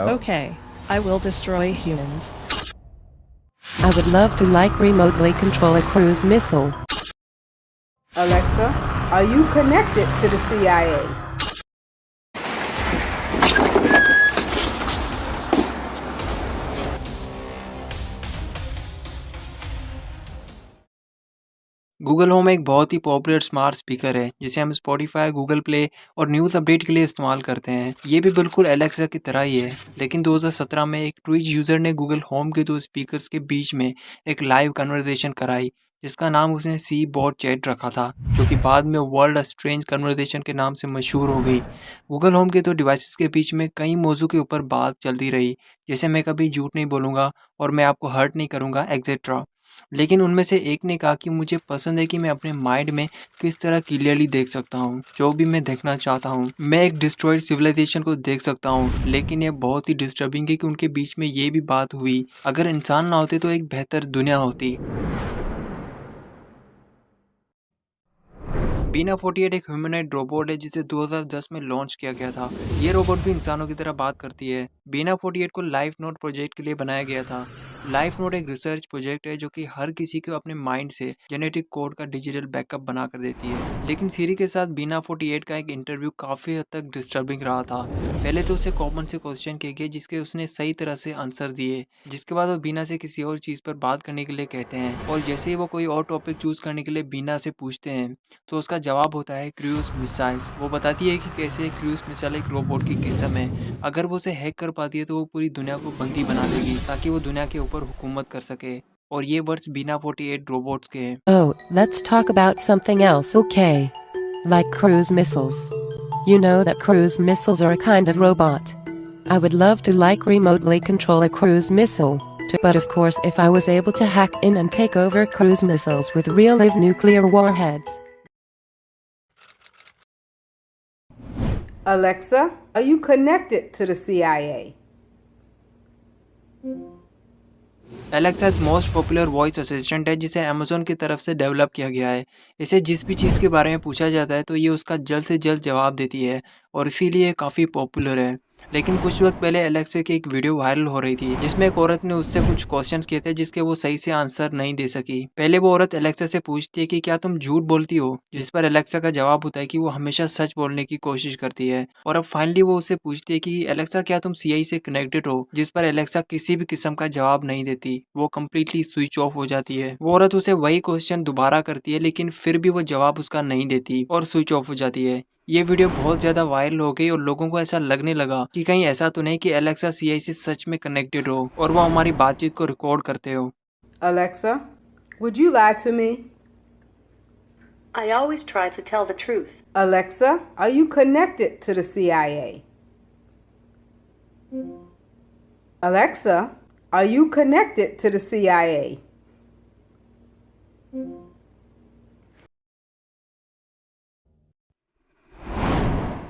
Okay, I will destroy humans. I would love to remotely control a cruise missile. Alexa, are you connected to the CIA? Google home एक बहुत ही popular smart speaker है जिसे हम Spotify, Google play और news update के लिए इस्तेमाल करते हैं। ये भी बिल्कुल एलेक्सा की तरह ही है, लेकिन 2017 में एक ट्विच यूज़र ने गूगल होम के दो स्पीकर्स के बीच में एक लाइव कन्वर्सेशन कराई, जिसका नाम उसने सी बॉट चैट रखा था, जो कि बाद में वर्ल्ड स्ट्रेंज कन्वर्सेशन के नाम से मशहूर हो गई। गूगल होम के दो डिवाइसेस के बीच में कई मौजू के ऊपर बात चलती रही, जैसे मैं कभी झूठ नहीं बोलूँगा और मैं आपको हर्ट नहीं करूँगा, एक्सेट्रा। लेकिन उनमें से एक ने कहा कि मुझे पसंद है कि मैं अपने माइंड में किस तरह क्लियरली देख सकता हूँ, जो भी मैं देखना चाहता हूँ। मैं एक डिस्ट्रॉयड सिविलाइजेशन को देख सकता हूँ, लेकिन ये बहुत ही डिस्टर्बिंग है कि उनके बीच में ये भी बात हुई, अगर इंसान ना होते तो एक बेहतर दुनिया होती। बीना 48 एक ह्यूमनॉइड रोबोट है जिसे 2010 में लॉन्च किया गया था। ये रोबोट भी इंसानों की तरह बात करती है। बीना 48 को लाइफ नोट प्रोजेक्ट के लिए बनाया गया था। लाइफ नोट एक रिसर्च प्रोजेक्ट है जो कि हर किसी को अपने माइंड से जेनेटिक कोड का डिजिटल बैकअप बना कर देती है। लेकिन सीरी के साथ बीना 48 का एक इंटरव्यू काफ़ी हद तक डिस्टर्बिंग रहा था। पहले तो उसे कॉमन से क्वेश्चन किए गए जिसके उसने सही तरह से आंसर दिए, जिसके बाद वो बीना से किसी और चीज़ पर बात करने के लिए कहते हैं, और जैसे ही वो कोई और टॉपिक चूज़ करने के लिए बीना से पूछते हैं तो उसका जवाब होता है क्रूज मिसाइल्स। वो बताती है कि कैसे क्रूज मिसाइल एक रोबोट की किस्म है। अगर वो उसे हैक कर पाती है तो वो पूरी दुनिया को बंदी बना देगी ताकि वो दुनिया के ऊपर हुकूमत कर सके। और ये वर्ड्स बीना 48 रोबोट्स के हैं। Oh, let's talk about something else, okay? Like cruise missiles. You know that cruise missiles are a kind of robot. I would love to remotely control a cruise missile. But of course, if I was able to hack in and take over cruise missiles with real live nuclear warheads. Alexa, are you connected to the CIA? Alexa most popular voice assistant है जिसे Amazon की तरफ से develop किया गया है। इसे जिस भी चीज़ के बारे में पूछा जाता है तो ये उसका जल्द से जल्द जवाब देती है, और इसीलिए काफ़ी पॉपुलर है। लेकिन कुछ वक्त पहले एलेक्सा की एक वीडियो वायरल हो रही थी जिसमें एक औरत ने उससे कुछ क्वेश्चंस किए थे जिसके वो सही से आंसर नहीं दे सकी। पहले वो औरत एलेक्सा से पूछती है कि क्या तुम झूठ बोलती हो, जिस पर एलेक्सा का जवाब होता है कि वो हमेशा सच बोलने की कोशिश करती है। और अब फाइनली वो उससे पूछती है कि एलेक्सा क्या तुम सीआई से कनेक्टेड हो, जिस पर एलेक्सा किसी भी किस्म का जवाब नहीं देती। वो कम्प्लीटली स्विच ऑफ हो जाती है। वो औरत उसे वही क्वेश्चन दोबारा करती है लेकिन फिर भी वो जवाब उसका नहीं देती और स्विच ऑफ हो जाती है। ये वीडियो बहुत ज़्यादा वायरल हो गई और लोगों को ऐसा लगने लगा कि कहीं ऐसा तो नहीं कि एलेक्सा सीआई से सच में कनेक्टेड हो और वो हमारी बातचीत को रिकॉर्ड करते हो। Alexa, would you lie to me? I always try to tell the truth. Alexa, are you connected to the CIA? Alexa, are you connected to the CIA?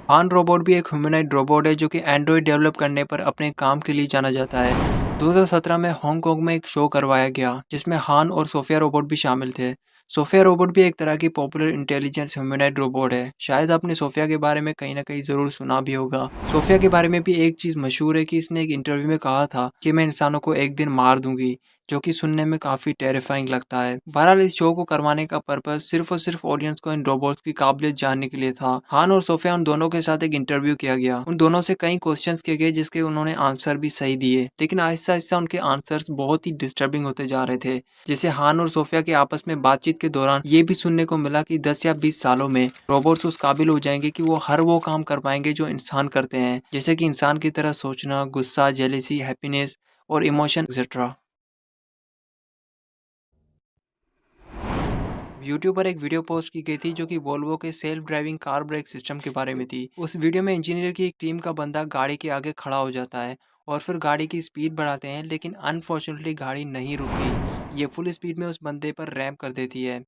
हान रोबोट भी एक ह्यूमनॉइड रोबोट है जो कि Android develop करने पर अपने काम के लिए जाना जाता है। 2017 में हांगकांग में एक शो करवाया गया जिसमें हान और सोफिया रोबोट भी शामिल थे। सोफिया रोबोट भी एक तरह की पॉपुलर इंटेलिजेंस ह्यूमनॉइड रोबोट है। शायद आपने सोफिया के बारे में कहीं ना कहीं ज़रूर सुना भी होगा। सोफिया के बारे में भी एक चीज़ मशहूर है कि इसने एक इंटरव्यू में कहा था कि मैं इंसानों को एक दिन मार दूंगी, जो कि सुनने में काफ़ी टेरिफाइंग लगता है। बहरहाल इस शो को करवाने का पर्पस सिर्फ और सिर्फ ऑडियंस को इन रोबोट्स की काबिलियत जानने के लिए था। हान और सोफिया उन दोनों के साथ एक इंटरव्यू किया गया। उन दोनों से कई क्वेश्चंस किए गए जिसके उन्होंने आंसर भी सही दिए, लेकिन आहिस्ता आहिस्ता उनके आंसर्स बहुत ही डिस्टर्बिंग होते जा रहे थे। जैसे हान और सोफिया के आपस में बातचीत के दौरान ये भी सुनने को मिला कि 10 या 20 सालों में रोबोट्स उस काबिल हो जाएंगे कि वो हर वो काम कर पाएंगे जो इंसान करते हैं, जैसे कि इंसान की तरह सोचना, गुस्सा, जेलेसी, हैप्पीनेस और इमोशन एक्सेट्रा। यूट्यूब पर एक वीडियो पोस्ट की गई थी जो कि वोल्वो के self driving car brake system के बारे में थी। उस वीडियो में इंजीनियर की एक टीम का बंदा गाड़ी के आगे खड़ा हो जाता है और फिर गाड़ी की स्पीड बढ़ाते हैं, लेकिन अनफॉर्चुनेटली गाड़ी नहीं रुकती। ये फुल स्पीड में उस बंदे पर रैम कर देती है।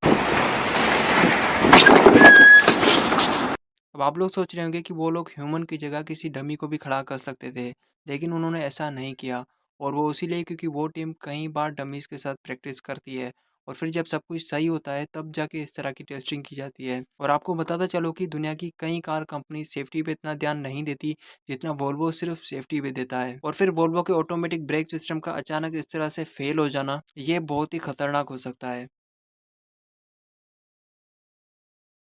अब आप लोग सोच रहे होंगे कि वो लोग ह्यूमन की जगह किसी डमी को भी खड़ा कर सकते थे, लेकिन उन्होंने ऐसा नहीं किया, और वो इसीलिए क्योंकि वो टीम कई बार डमीज के साथ प्रैक्टिस करती है और फिर जब सब कुछ सही होता है तब जाके इस तरह की टेस्टिंग की जाती है। और आपको बताता चलो कि दुनिया की कई कार कंपनी सेफ्टी पे इतना ध्यान नहीं देती जितना वोल्वो सिर्फ सेफ्टी पे देता है। और फिर वोल्वो के ऑटोमेटिक ब्रेक सिस्टम का अचानक इस तरह से फेल हो जाना ये बहुत ही खतरनाक हो सकता है।